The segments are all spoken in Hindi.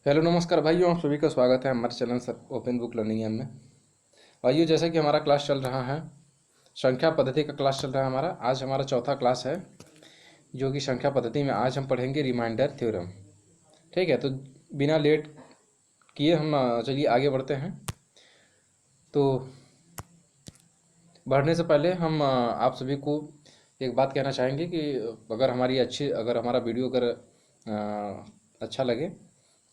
हेलो नमस्कार भाइयों, आप सभी का स्वागत है हमारे channel sir open book learning app में। भाइयों, जैसा कि हमारा क्लास चल रहा है, संख्या पद्धति का क्लास चल रहा है हमारा। आज हमारा चौथा क्लास है, जो कि संख्या पद्धति में आज हम पढ़ेंगे रिमाइंडर थ्योरम। ठीक है, तो बिना लेट किए हम चलिए आगे बढ़ते हैं। तो बढ़ने से पहले हम आप सभी को एक बात कहना चाहेंगे कि अगर हमारा वीडियो अच्छा लगे,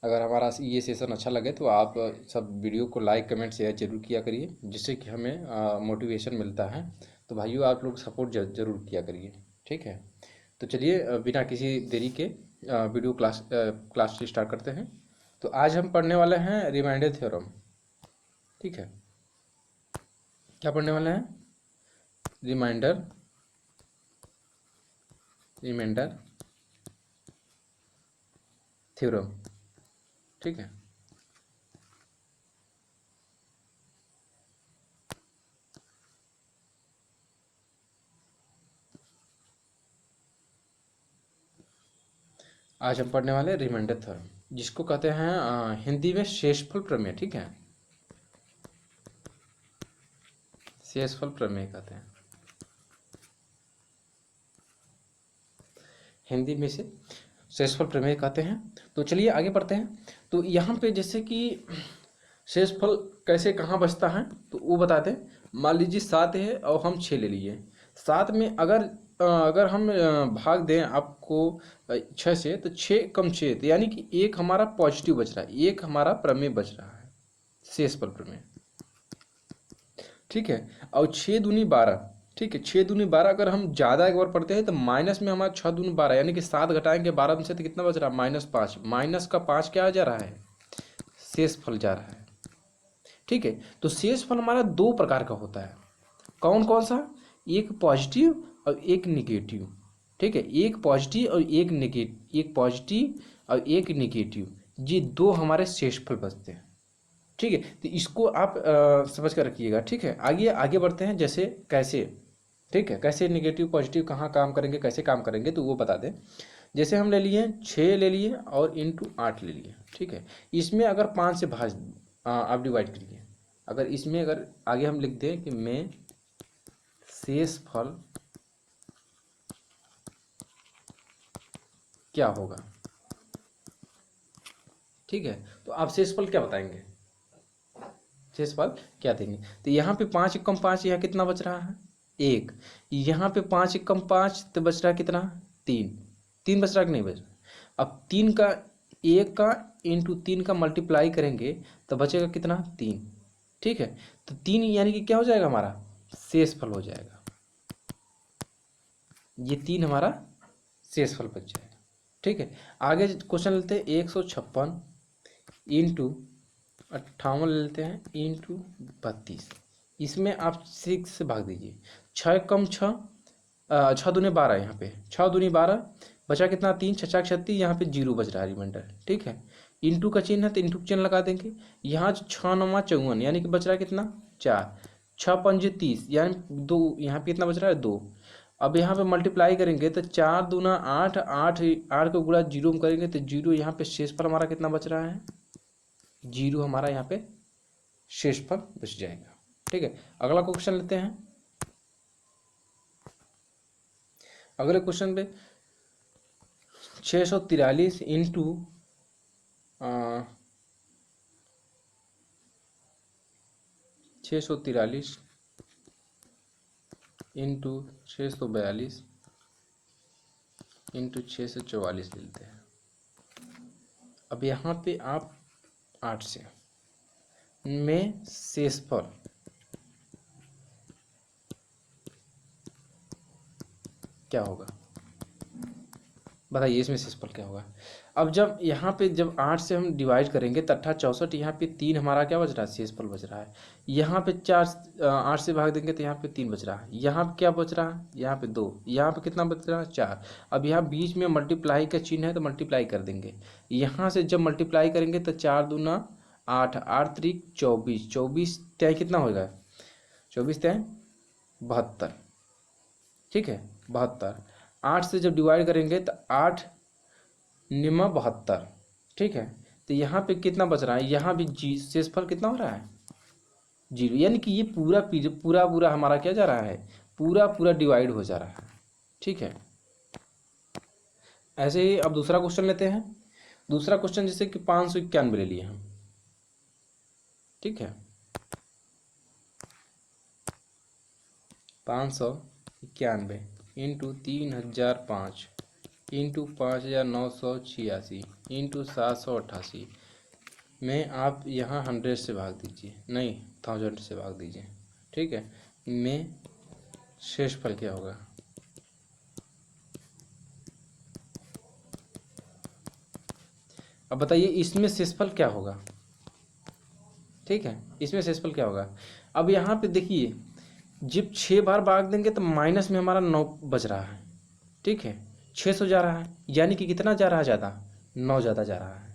अगर हमारा ये सेशन अच्छा लगे तो आप सब वीडियो को लाइक कमेंट शेयर जरूर किया करिए, जिससे कि हमें मोटिवेशन मिलता है। तो भाइयों, आप लोग सपोर्ट जरूर किया करिए। ठीक है, तो चलिए बिना किसी देरी के वीडियो क्लास स्टार्ट करते हैं। तो आज हम पढ़ने वाले हैं रिमाइंडर थ्योरम। ठीक है, क्या पढ़ने वाले हैं? Remainder remainder theorem. ठीक है, आज हम पढ़ने वाले रिमाइंडर थ्योरम, जिसको कहते हैं हिंदी में शेषफल प्रमेय। ठीक है, शेषफल प्रमेय कहते हैं हिंदी में से, शेषफल प्रमेय कहते हैं। तो चलिए आगे बढ़ते हैं। तो यहाँ पे जैसे कि शेषफल कैसे कहाँ बचता है तो वो बताते हैं। मान लीजिए 7 है और हम 6 ले लिए। 7 में अगर हम भाग दें आपको 6 से, तो 6 कम 6, तो यानी कि एक हमारा पॉजिटिव बच रहा है, एक हमारा प्रमेय बच रहा है, शेषफल प्रमेय। ठीक है, और 6 दूनी 12। ठीक है, 6 दूनी 12 अगर हम ज़्यादा एक बार पढ़ते हैं तो माइनस में हमारा 6 दूनी 12, यानी कि 7 घटाएंगे 12 में से तो कितना बच रहा है? -5। माइनस का 5 क्या जा रहा है? शेष फल जा रहा है। ठीक है, तो शेष फल हमारा दो प्रकार का होता है। कौन कौन सा? एक पॉजिटिव और एक निगेटिव। ठीक है, एक पॉजिटिव और एक निगेटिव, ये दो हमारे शेषफल बचते हैं। ठीक है, तो इसको आप समझ कर रखिएगा। ठीक है, आगे आगे बढ़ते हैं। जैसे कैसे, ठीक है, कैसे निगेटिव पॉजिटिव कहाँ काम करेंगे, कैसे काम करेंगे, तो वो बता दें। जैसे हम ले लिए 6 ले लिए और इंटू 8 ले लिए। ठीक है, इसमें अगर 5 से आप डिवाइड करिए। अगर आगे हम लिख दें कि मैं शेष फल क्या होगा। ठीक है, तो आप शेषफल क्या बताएंगे, शेषफल क्या देंगे? तो यहाँ पे 5 कम 5, यहाँ कितना बच रहा है? 1। यहाँ पे 5 कम 5 तो बच रहा है कितना? 3। 3 बच रहा कि नहीं बच रहा? अब 3 का, 1 का इंटू 3 का मल्टीप्लाई करेंगे तो बचेगा कितना? 3। ठीक है, तो 3 यानी कि क्या हो जाएगा हमारा? शेषफल हो जाएगा। ये 3 हमारा शेषफल बच जाएगा। ठीक है, आगे क्वेश्चन लेते हैं। 156 इंटू 58 ले लेते हैं इंटू 32। इसमें आप 6 से भाग दीजिए। 6 कम 6, 6 दूनी 12, यहाँ पे 6 दूनी 12 बचा कितना? 3। 6 6 36, यहाँ पे 0 बच रहा है रिमाइंडर। ठीक है, इंटू का चिन्ह है तो इंटू का चिन्ह लगा देंगे। यहाँ 6 9 54, यानी कि बच रहा है कितना? 4। 6 5 30, यानी 2, यहाँ पे कितना बच रहा है? 2। अब यहाँ पे मल्टीप्लाई करेंगे तो 4 दूना 8, 8 8 को गुणा 0 में करेंगे तो 0, यहाँ पे शेषफल हमारा कितना बच रहा है? 0 हमारा यहाँ पे शेषफल बच जाएगा। ठीक है, अगला क्वेश्चन लेते हैं। अगले क्वेश्चन पे 643 इंटू 643 इंटू 642 इंटू 644 लेते हैं। अब यहाँ पे आप 8 से में शेषफल क्या होगा, बताइए इसमें शेषफल क्या होगा? अब जब यहाँ पे जब 8 से हम डिवाइड करेंगे तो 8 64, यहाँ पे 3 हमारा क्या बच रहा है? शेषफल बच रहा है। यहाँ पे 8 से भाग देंगे तो यहाँ पे 3 बच रहा है। यहाँ पे क्या बच रहा है? यहाँ पे 2। यहाँ पे कितना बच रहा है? 4। अब यहाँ बीच में मल्टीप्लाई का चिन्ह है तो मल्टीप्लाई कर देंगे। यहाँ से जब मल्टीप्लाई करेंगे तो 4 दूना 8, 8 3 24, 24 तय कितना होगा? 24 तय 72। ठीक है, 72। 8 से जब डिवाइड करेंगे तो 8 निमा 72। ठीक है, तो यहाँ पे कितना बच रहा है, यहाँ भी जी शेषफल कितना हो रहा है 0, यानी कि ये पूरा पूरा पूरा हमारा क्या जा रहा है, पूरा पूरा डिवाइड हो जा रहा है। ठीक है, ऐसे ही अब दूसरा क्वेश्चन लेते हैं। दूसरा क्वेश्चन जैसे कि 591 ले लिए हम। ठीक है, 591 इंटू 3005 इंटू 5986 इंटू 788 में आप यहाँ 100 से भाग दीजिए, नहीं 1000 से भाग दीजिए। ठीक है, में शेषफल क्या होगा, अब बताइए इसमें शेषफल क्या होगा। ठीक है, इसमें शेषफल क्या होगा। अब यहाँ पे देखिए जब 6 बार भाग देंगे तो माइनस में हमारा 9 बच रहा है। ठीक है, 600 जा रहा है, यानी कि कितना जा रहा है ज़्यादा, 9 ज़्यादा जा रहा है।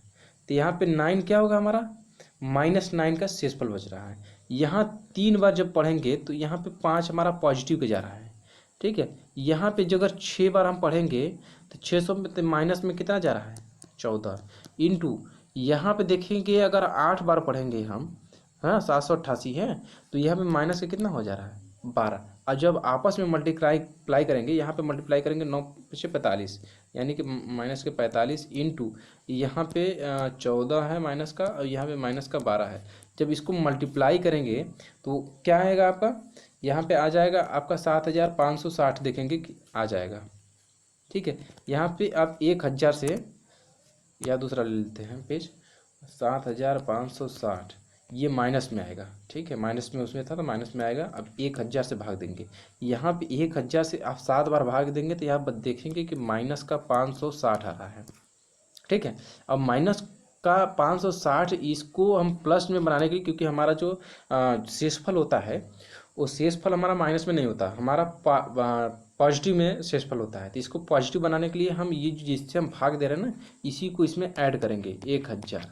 तो यहाँ पे 9 क्या होगा हमारा, -9 का शेषफल बच रहा है। यहाँ 3 बार जब पढ़ेंगे तो यहाँ पे 5 हमारा पॉजिटिव के जा रहा है। ठीक है, यहाँ पे जो अगर 6 बार हम पढ़ेंगे तो 600 में तो माइनस में कितना जा रहा है 14 इंटू यहाँ पे देखेंगे अगर 8 बार पढ़ेंगे हम, हाँ 788 है, तो यहाँ पे माइनस का कितना हो जा रहा है 12। और जब आपस में मल्टीप्लाई करेंगे, यहाँ पे मल्टीप्लाई करेंगे 9 से 45, यानी कि माइनस के 45 इंटू यहाँ पे 14 है माइनस का, और यहाँ पे माइनस का 12 है। जब इसको मल्टीप्लाई करेंगे तो क्या आएगा आपका, यहाँ पे आ जाएगा आपका 7560 देखेंगे कि आ जाएगा। ठीक है, यहाँ पे आप 1000 से, या दूसरा ले लेते हैं पेज, 7560 ये माइनस में आएगा। ठीक है, माइनस में उसमें था तो माइनस में आएगा। अब 1000 से भाग देंगे, यहाँ पे 1000 से आप 7 बार भाग देंगे तो यहाँ पर देखेंगे कि माइनस का 560 आ रहा है। ठीक है, अब माइनस का 560 इसको हम प्लस में बनाने के लिए, क्योंकि हमारा जो शेषफल होता है वो शेषफल हमारा माइनस में नहीं होता, हमारा पॉजिटिव में शेषफल होता है। तो इसको पॉजिटिव बनाने के लिए हम ये जिससे हम भाग दे रहे हैं ना, इसी को इसमें ऐड करेंगे, 1000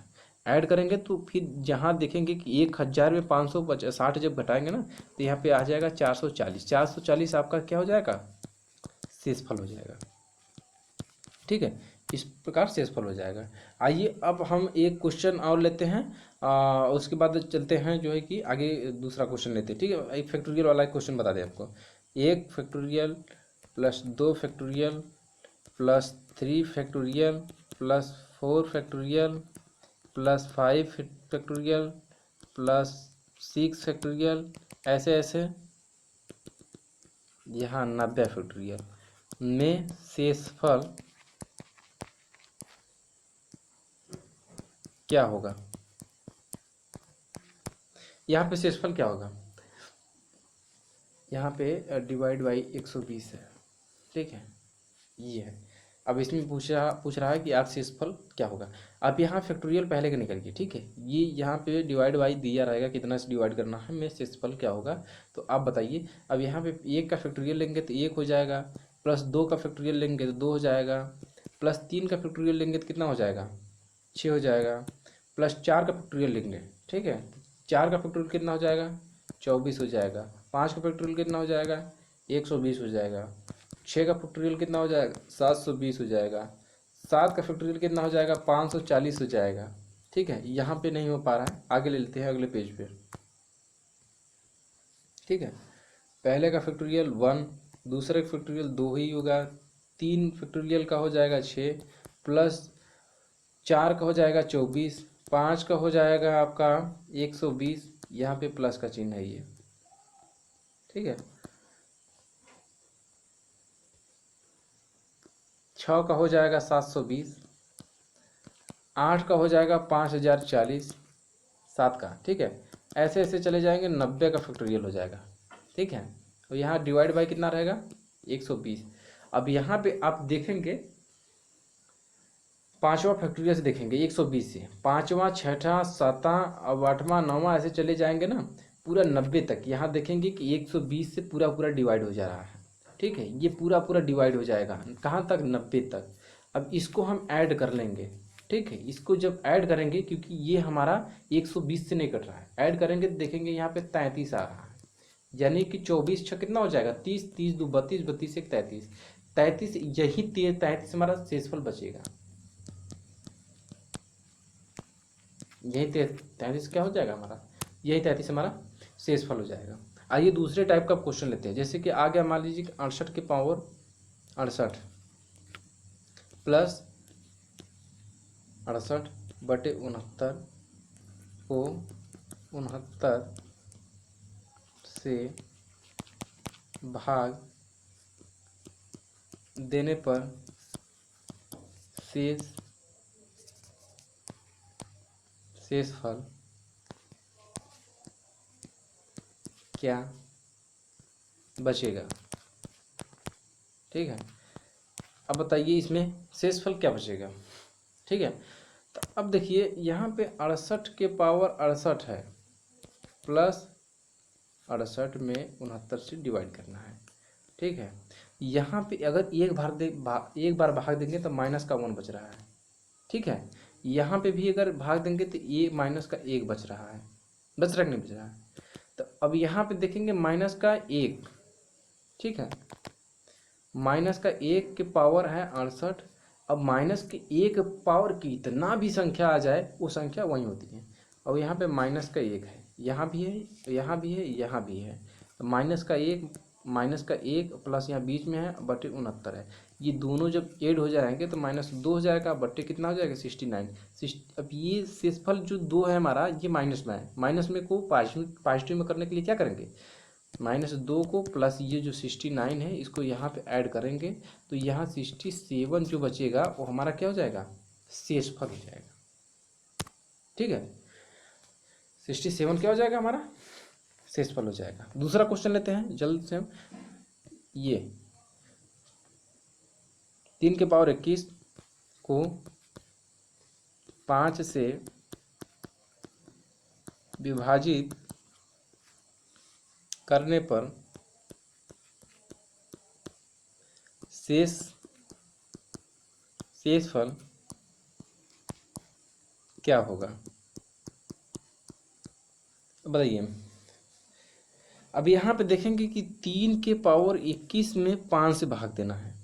ऐड करेंगे। तो फिर जहाँ देखेंगे कि 1000 में 560 जब घटाएंगे ना, तो यहाँ पे आ जाएगा 440। 440 आपका क्या हो जाएगा, शेषफल हो जाएगा। ठीक है, इस प्रकार शेषफल हो जाएगा। आइए अब हम एक क्वेश्चन और लेते हैं, उसके बाद चलते हैं जो है कि आगे दूसरा क्वेश्चन लेते हैं। ठीक है, एक फैक्टोरियल वाला क्वेश्चन बता दें आपको। 1 factorial plus 2 factorial plus 3 factorial plus 4 factorial plus 5 factorial plus 6 factorial, ऐसे ऐसे यहाँ 90 फैक्टोरियल में शेषफल क्या होगा। यहाँ पे शेषफल क्या होगा, यहाँ पे डिवाइड बाई 120 है। ठीक है, ये है। अब इसमें पूछ रहा है कि आप शेषफल क्या होगा। अब यहाँ फैक्टोरियल पहले का निकल गया। ठीक है, ये यहाँ पे डिवाइड बाई दिया रहेगा कितना से डिवाइड करना है, में शेषफल क्या होगा। तो आप बताइए। अब यहाँ पे 1 का फैक्टोरियल लेंगे तो 1 हो जाएगा, प्लस 2 का फैक्टोरियल लेंगे तो 2 हो जाएगा, प्लस 3 का फैक्टोरियल लेंगे तो कितना हो जाएगा 6 हो जाएगा, प्लस 4 का फैक्टोरियल लेंगे। ठीक है, 4 का फैक्टोरियल कितना हो जाएगा 24 हो जाएगा, 5 का फैक्टोरियल कितना हो जाएगा 120 हो जाएगा, 6 का फैक्टोरियल कितना हो जाएगा 720 हो जाएगा, 7 का फैक्टोरियल कितना हो जाएगा 540 हो जाएगा। ठीक है, यहाँ पे नहीं हो पा रहा है, आगे ले लेते हैं अगले पेज पे। ठीक है, पहले का फैक्टोरियल 1, दूसरे का फैक्टोरियल 2 ही होगा, 3 फैक्टोरियल का हो जाएगा 6, प्लस 4 का हो जाएगा 24, 5 का हो जाएगा आपका 120, यहाँ पे प्लस का चिन्ह है ये। ठीक है, 6 का हो जाएगा 720, 8 का हो जाएगा 5040, 7 का। ठीक है, ऐसे ऐसे चले जाएंगे, 90 का फैक्टोरियल हो जाएगा। ठीक है, तो यहाँ डिवाइड बाई कितना रहेगा 120। अब यहाँ पे आप देखेंगे पांचवा फैक्टोरियल से देखेंगे 120 से, पांचवा छठा सातवां अब आठवां नौवां ऐसे चले जाएंगे ना पूरा 90 तक। यहाँ देखेंगे कि 120 से पूरा पूरा डिवाइड हो जा रहा है। ठीक है, ये पूरा पूरा डिवाइड हो जाएगा कहाँ तक 90 तक। अब इसको हम ऐड कर लेंगे। ठीक है, इसको जब ऐड करेंगे, क्योंकि ये हमारा 120 से नहीं कट रहा है, ऐड करेंगे तो देखेंगे यहाँ पे 33 आ रहा है, यानी कि 24 छः कितना हो जाएगा 30, 30 2 32, 32 1 33, 33 यही 33 हमारा शेषफल बचेगा। यही 33 क्या हो जाएगा हमारा, यही 33 हमारा शेषफल हो जाएगा। आइए दूसरे टाइप का क्वेश्चन लेते हैं। जैसे कि आ गया मान लीजिए कि 68 के पावर 68 प्लस 68/69 को 69 से भाग देने पर शेषफल क्या बचेगा। ठीक है, अब बताइए इसमें शेषफल क्या बचेगा। ठीक है, तो अब देखिए यहाँ पे 68 के पावर 68 है प्लस 68 में 69 से डिवाइड करना है। ठीक है, यहाँ पे अगर एक बार भाग देंगे तो माइनस का 1 बच रहा है। ठीक है, यहाँ पे भी अगर भाग देंगे तो ये माइनस का 1 बच रहा है, बच रहा कि नहीं बच रहा है। तो अब यहाँ पे देखेंगे माइनस का 1। ठीक है, माइनस का 1 के पावर है 68। अब माइनस के 1 पावर की इतना भी संख्या आ जाए वो संख्या वही होती है। और यहाँ पे माइनस का 1 है, यहाँ भी है, यहाँ भी है, यहाँ भी है। तो माइनस का 1 प्लस यहाँ बीच में है बटे 69 है। ये दोनों जब ऐड हो जाएंगे तो -2 हो जाएगा बटे कितना हो जाएगा 69। अब ये शेषफल जो 2 है हमारा, ये माइनस में है। माइनस में को पॉजिटिव में करने के लिए क्या करेंगे, -2 को प्लस ये जो 69 है इसको यहाँ पे ऐड करेंगे तो यहाँ 67 जो बचेगा वो हमारा क्या हो जाएगा, शेषफल हो जाएगा। ठीक है, 67 क्या हो जाएगा हमारा, शेषफल हो जाएगा। दूसरा क्वेश्चन लेते हैं जल्द से हम। ये 3 के पावर 21 को 5 से विभाजित करने पर शेषफल क्या होगा, बताइए। अब यहाँ पे देखेंगे कि 3 के पावर 21 में 5 से भाग देना है।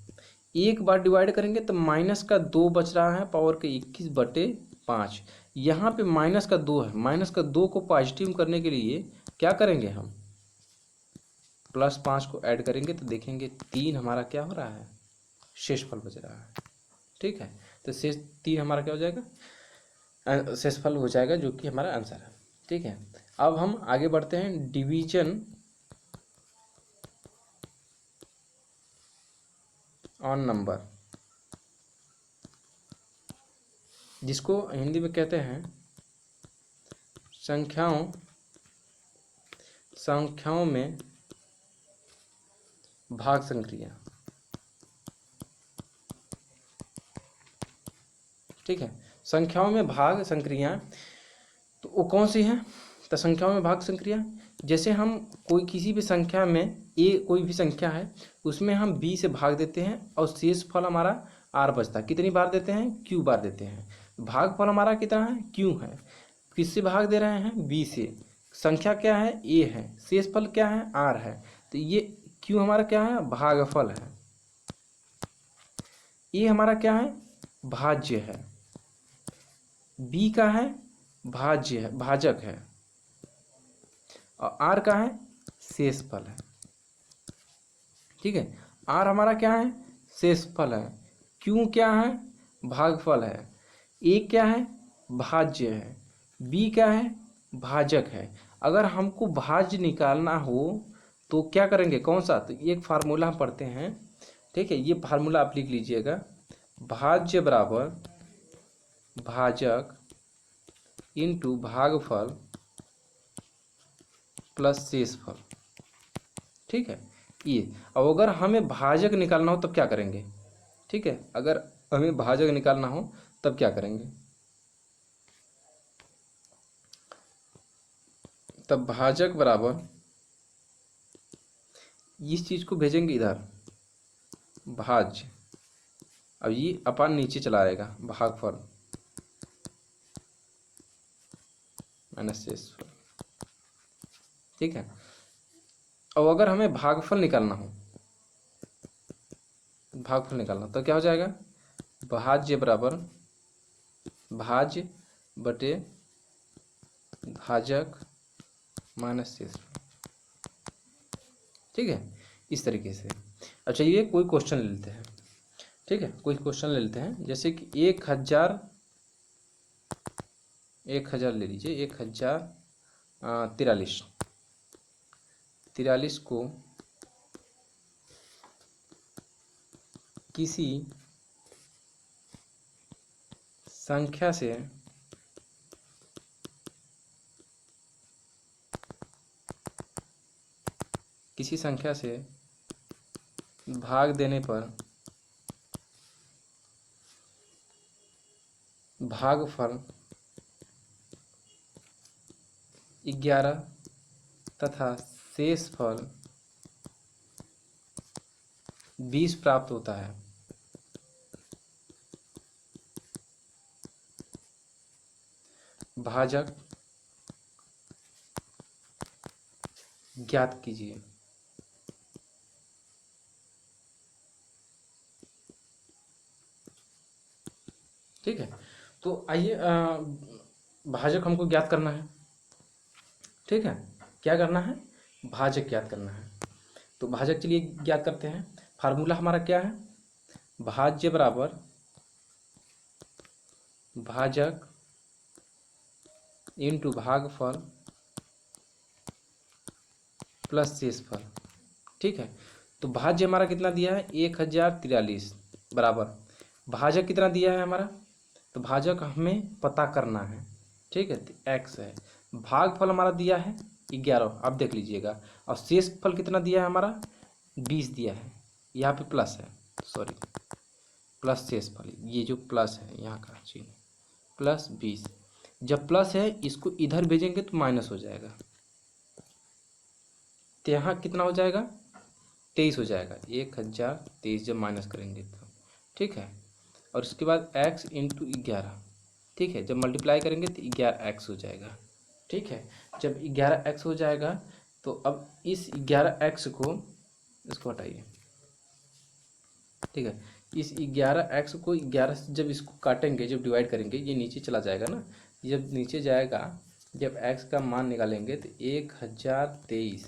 एक बार डिवाइड करेंगे तो माइनस का 2 बच रहा है पावर के 21/5। यहाँ पे माइनस का 2 है, माइनस का 2 को पॉजिटिव करने के लिए क्या करेंगे हम, +5 को ऐड करेंगे तो देखेंगे 3 हमारा क्या हो रहा है, शेषफल बच रहा है। ठीक है, तो 3 हमारा क्या हो जाएगा, शेषफल हो जाएगा, जो कि हमारा आंसर है। ठीक है, अब हम आगे बढ़ते हैं डिवीजन ऑन नंबर, जिसको हिंदी में कहते हैं संख्याओं में भाग संक्रिया। ठीक है, संख्याओं में भाग संक्रिया तो वो कौन सी है, तो संख्याओं में भाग संक्रिया जैसे हम कोई किसी भी संख्या में कोई भी संख्या है उसमें हम b से भाग देते हैं और शेषफल हमारा r बचता है। कितनी बार देते हैं, q बार देते हैं। भागफल हमारा कितना है, q है। किससे भाग दे रहे हैं, b से। संख्या क्या है, a है। शेषफल क्या है, r है। तो ये q हमारा क्या है, भागफल है। a हमारा क्या है, भाज्य है। b का है भाज्य है, भाजक है। और r का है शेषफल है। ठीक है, r हमारा क्या है, शेषफल है। q क्या है, भागफल है। a क्या है, भाज्य है। b क्या है, भाजक है। अगर हमको भाज्य निकालना हो तो क्या करेंगे, कौन सा, तो एक फार्मूला हम पढ़ते हैं। ठीक है, ये फार्मूला आप लिख लीजिएगा, भाज्य बराबर भाजक इंटू भागफल प्लस शेषफल। ठीक है, ये। अब अगर हमें भाजक निकालना हो तब क्या करेंगे, ठीक है, अगर हमें भाजक निकालना हो तब क्या करेंगे, तब भाजक बराबर इस चीज को भेजेंगे इधर भाज्य, अब ये अपन नीचे चला आएगा भागफल माइनस शेषफल। ठीक है, अब अगर हमें भागफल निकालना हो तो क्या हो जाएगा, भाज्य बराबर भाज्य बटे भाजक माइनस शेषफल। ठीक है, इस तरीके से। अब चलिए कोई क्वेश्चन ले लेते हैं। ठीक है, कोई क्वेश्चन ले लेते हैं, जैसे कि 1000 ले लीजिए, 1043 को किसी संख्या से भाग देने पर भागफल 11 तथा शेषफल 20 प्राप्त होता है। भाजक ज्ञात कीजिए। ठीक है, तो आइए भाजक हमको ज्ञात करना है। ठीक है, क्या करना है? भाजक ज्ञात करना है। तो भाजक चलिए ज्ञात करते हैं। फार्मूला हमारा क्या है? भाज्य बराबर भाजक इंटू भागफल प्लस शेषफल। ठीक है, तो भाज्य हमारा कितना दिया है? 1043 बराबर भाजक कितना दिया है हमारा? तो भाजक हमें पता करना है। ठीक है, तो x है। भागफल हमारा दिया है 11, आप देख लीजिएगा। और शेषफल कितना दिया है हमारा? 20 दिया है। यहाँ पे प्लस है, सॉरी, प्लस शेषफल, ये जो प्लस है यहाँ का चिन्ह, प्लस 20। जब प्लस है इसको इधर भेजेंगे तो माइनस हो जाएगा, तो यहाँ कितना हो जाएगा? 23 हो जाएगा। 1023 जब माइनस करेंगे तो। ठीक है, और उसके बाद x इंटू 11। ठीक है, जब मल्टीप्लाई करेंगे तो 11x हो जाएगा। ठीक है, जब 11x हो जाएगा तो अब इस 11x को, इसको हटाइए। ठीक है, इस 11x को 11 से जब इसको काटेंगे, जब डिवाइड करेंगे, ये नीचे चला जाएगा ना। जब नीचे जाएगा, जब x का मान निकालेंगे तो 1023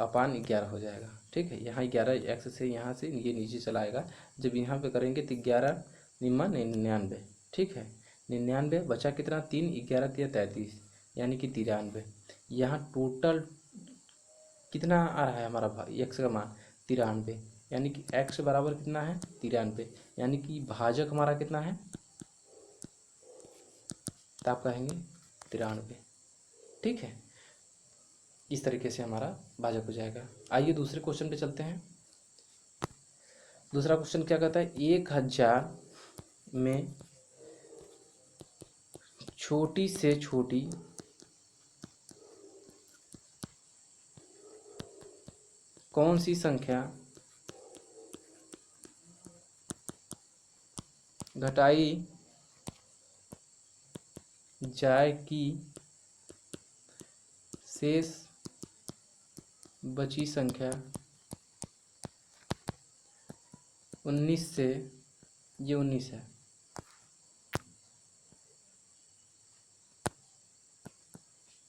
अपान 11 हो जाएगा। ठीक है, यहाँ 11x से यहाँ से ये नीचे चला आएगा। जब यहाँ पे करेंगे तो 11 निम्मा 99। ठीक है, 99 बचा कितना? 3, 11 3 33, यानी कि 93। यहाँ टोटल कितना आ रहा है हमारा x का मान? 93, यानी कि x बराबर कितना है? 93, यानी कि भाजक हमारा कितना है? तो आप कहेंगे 93। ठीक है, इस तरीके से हमारा भाजक हो जाएगा। आइए दूसरे क्वेश्चन पे चलते हैं। दूसरा क्वेश्चन क्या कहता है? 1000 में छोटी से छोटी कौन सी संख्या घटाई जाए कि शेष बची संख्या 19 से, ये 19 है।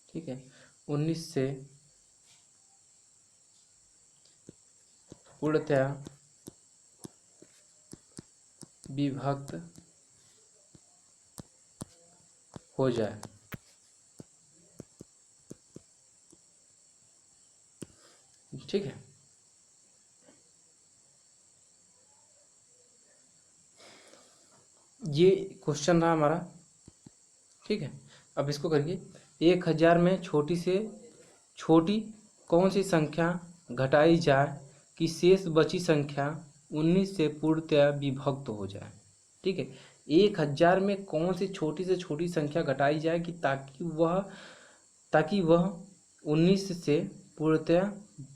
ठीक है, 19 से पूर्णतया विभक्त हो जाए। ठीक है, ये क्वेश्चन रहा हमारा। ठीक है, अब इसको करिए। 1000 में छोटी से छोटी कौन सी संख्या घटाई जाए कि शेष बची संख्या 19 से पूर्णतया विभक्त हो जाए। ठीक है, 1000 में कौन सी छोटी से छोटी संख्या घटाई जाए कि ताकि वह 19 से पूर्णतया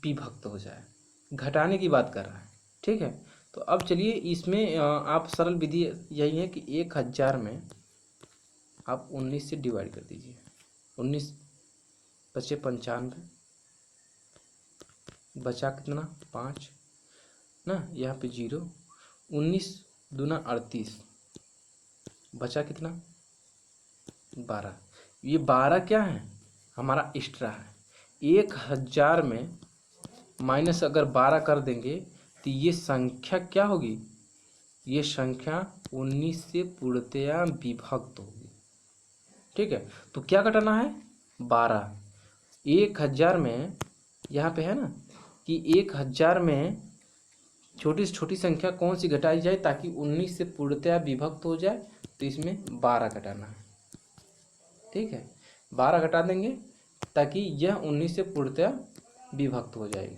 विभक्त हो जाए। घटाने की बात कर रहा है। ठीक है, तो अब चलिए इसमें आप सरल विधि यही है कि 1000 में आप 19 से डिवाइड कर दीजिए। 19 बचे 95, बचा कितना? 5 ना, यहाँ पे 0। 19 दूना 38, बचा कितना? 12। ये 12 क्या है हमारा एक्स्ट्रा है। 1000 में माइनस अगर 12 कर देंगे तो ये संख्या क्या होगी, ये संख्या 19 से पूर्णतया विभक्त होगी। ठीक है, तो क्या घटाना है 12। 1000 में यहाँ पे है ना कि 1000 में छोटी से छोटी संख्या कौन सी घटाई जाए ताकि 19 से पूर्णतया विभक्त हो जाए, तो इसमें 12 घटाना है। ठीक है, 12 घटा देंगे ताकि यह 19 से पूर्णतया विभक्त हो जाएगी।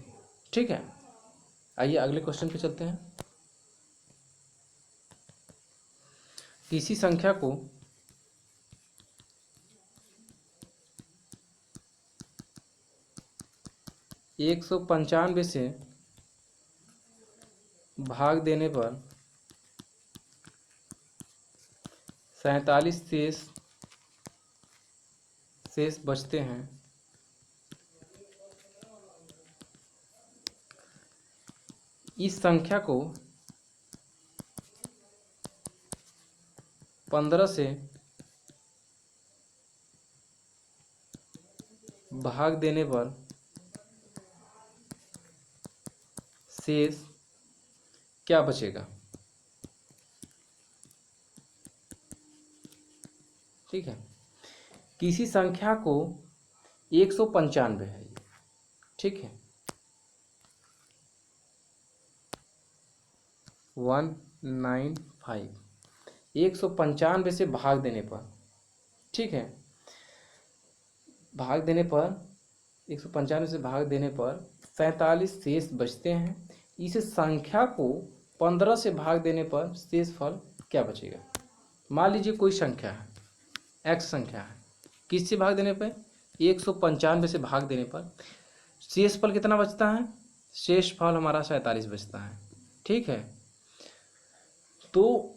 ठीक है, आइए अगले क्वेश्चन पे चलते हैं। किसी संख्या को एक 195 से भाग देने पर 47 शेष बचते हैं। इस संख्या को 15 से भाग देने पर शेष क्या बचेगा। ठीक है, किसी संख्या को 195 है ये। ठीक है, 195 195 से भाग देने पर, ठीक है, भाग देने पर 195 से भाग देने पर 47 शेष बचते हैं। इस संख्या को 15 से भाग देने पर शेषफल क्या बचेगा। मान लीजिए कोई संख्या है, एक्स संख्या है, किससे भाग देने पर 195 से भाग देने पर शेषफल कितना बचता है, शेषफल हमारा 47 बचता है। ठीक है, तो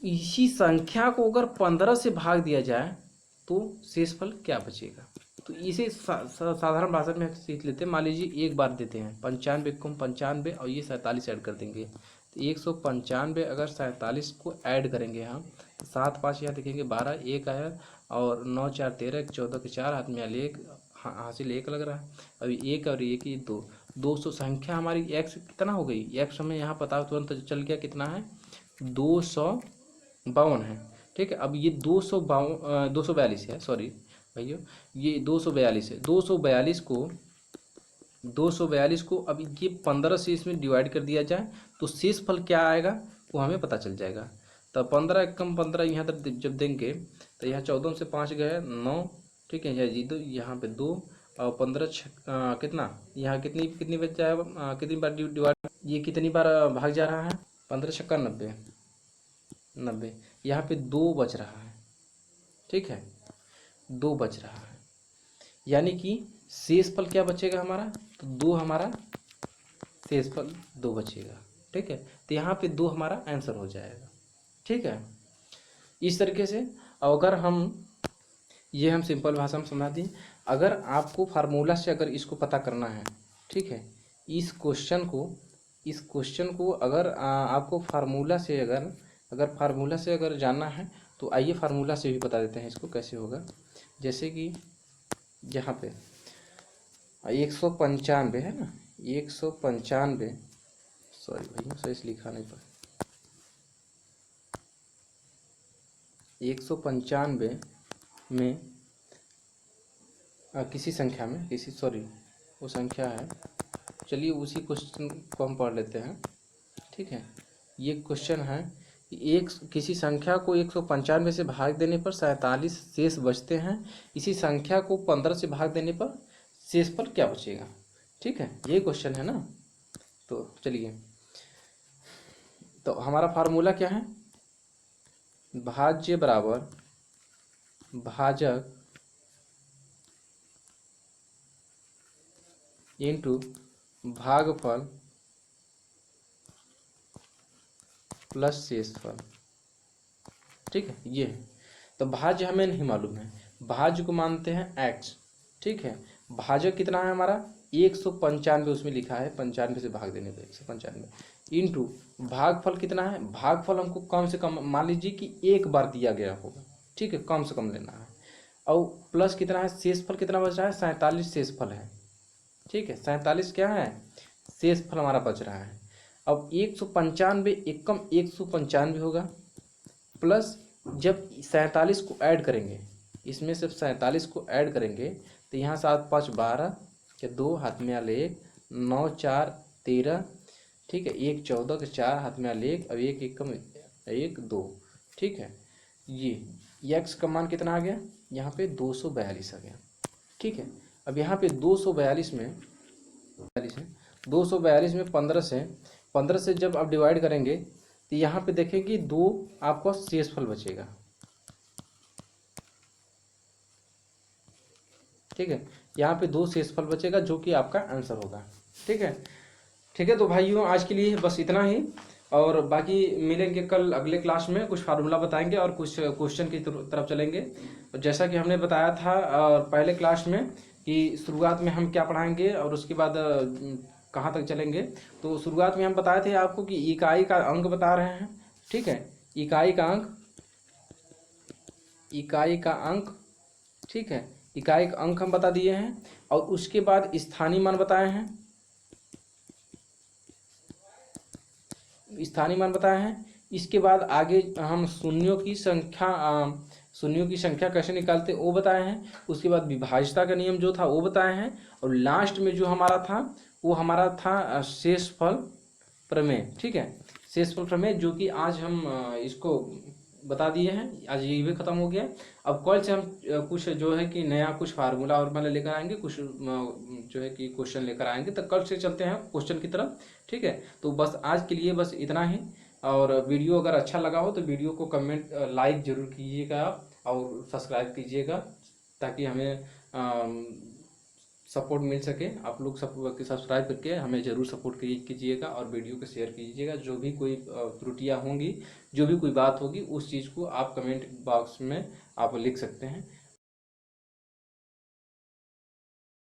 इसी संख्या को अगर 15 से भाग दिया जाए तो शेषफल क्या बचेगा। तो इसे साधारण भाषा में सीख लेते हैं। मान लीजिए एक बार देते हैं 95 को 95 और ये 47 ऐड कर देंगे, तो 195 अगर 47 को ऐड करेंगे हम, 7 5 यहाँ देखेंगे 12, 1 आया और 9 4 13, 14 के 4 हाथ में एक हासिल 1 लग रहा है। अभी 1 और 1 ये 2, 200 संख्या हमारी एक्स कितना हो गई, एक्स हमें यहाँ पता तुरंत चल गया कितना है 252 है। ठीक है, अब ये 242 है, सॉरी भैया ये 242 है। 242 को अब ये 15 से इसमें डिवाइड कर दिया जाए तो शेषफल क्या आएगा वो हमें पता चल जाएगा। तो 15 एकम 15 यहाँ तक जब देंगे तो यहाँ 14 से 5 गए 9, ठीक है, यहाँ जी 2, यहाँ पे 2 और 15 कितना, यहाँ कितनी बच जाएगा, कितनी बार डिवाइड, ये कितनी बार भाग जा रहा है 15 छक्का 90, यहाँ पे 2 बच रहा है। ठीक है, 2 बच रहा है, यानी कि शेषफल क्या बचेगा हमारा, तो 2 हमारा शेषफल 2 बचेगा। ठीक है, तो यहाँ पे 2 हमारा आंसर हो जाएगा। ठीक है, इस तरीके से अगर हम सिंपल भाषा में समझा दें। अगर आपको फार्मूला से अगर इसको पता करना है, ठीक है, इस क्वेश्चन को अगर आपको फार्मूला से अगर फार्मूला से अगर जानना है तो आइए फार्मूला से भी बता देते हैं इसको कैसे होगा। जैसे कि यहाँ पे 195 है ना, 195, सॉरी भैया सही से लिखा नहीं पड़ा, 195 में किसी संख्या में वो संख्या है, चलिए उसी क्वेश्चन को हम पढ़ लेते हैं। ठीक है, ये क्वेश्चन है कि किसी संख्या को 195 से भाग देने पर 47 शेष बचते हैं। इसी संख्या को 15 से भाग देने पर शेषफल क्या बचेगा। ठीक है, ये क्वेश्चन है ना। तो चलिए, तो हमारा फार्मूला क्या है, भाज्य बराबर भाजक इंटू भागफल प्लस शेषफल। ठीक है, ये है। तो भाज्य हमें नहीं मालूम है, भाज्य को मानते हैं x। ठीक है, भाजक कितना है हमारा 195, उसमें लिखा है 95 से भाग देने पर 195 इंटू भागफल कितना है, भागफल हमको कम से कम मान लीजिए कि एक बार दिया गया होगा। ठीक है, कम से कम लेना है और प्लस कितना है, शेषफल कितना बच रहा है, 47 शेषफल है। ठीक है, 47 क्या है, शेषफल हमारा बच रहा है। अब 195 एकम 195 होगा, प्लस जब 47 को ऐड करेंगे, इसमें से 47 को ऐड करेंगे तो यहाँ 7 5 12 के 2 हाथ में आले 1, 9 4 13, ठीक है, 1 14 के 4 हाथ में आले 1, अब 1 एकम 1 2, ठीक है। ये x का मान कितना आ गया, यहाँ पे 242 आ गया। ठीक है, अब यहाँ पे 242 में 242 में 15 से जब आप डिवाइड करेंगे तो यहाँ पे देखेंगे 2 आपका शेषफल बचेगा। ठीक है, यहाँ पे 2 शेषफल बचेगा जो कि आपका आंसर होगा। ठीक है, ठीक है। तो भाइयों आज के लिए बस इतना ही, और बाकी मिलेंगे कल अगले क्लास में, कुछ फार्मूला बताएंगे और कुछ क्वेश्चन की तरफ चलेंगे। जैसा कि हमने बताया था पहले क्लास में कि शुरुआत में हम क्या पढ़ाएंगे और उसके बाद कहाँ तक चलेंगे। तो शुरुआत में हम बताए थे आपको कि इकाई का अंक बता रहे हैं। ठीक है, इकाई का अंक, ठीक है, इकाई का अंक हम बता दिए हैं, और उसके बाद स्थानीय मान बताए हैं, इसके बाद आगे हम शून्यों की संख्या कैसे निकालते वो बताए हैं। उसके बाद विभाज्यता का नियम जो था वो बताए हैं, और लास्ट में जो हमारा था वो हमारा था शेषफल प्रमेय। ठीक है, शेषफल प्रमेय जो कि आज हम इसको बता दिए हैं, आज ये भी खत्म हो गया। अब कल से हम कुछ जो है कि नया कुछ फार्मूला और मतलब लेकर आएंगे, कुछ जो है कि क्वेश्चन लेकर आएंगे। तो कल से चलते हैं क्वेश्चन की तरफ। ठीक है, तो बस आज के लिए बस इतना ही, और वीडियो अगर अच्छा लगा हो तो वीडियो को कमेंट लाइक ज़रूर कीजिएगा आप, और सब्सक्राइब कीजिएगा ताकि हमें सपोर्ट मिल सके। आप लोग सब सब्सक्राइब करके हमें ज़रूर सपोर्ट कीजिएगा, और वीडियो को शेयर कीजिएगा। जो भी कोई त्रुटियां होंगी, जो भी कोई बात होगी, उस चीज़ को आप कमेंट बॉक्स में आप लिख सकते हैं।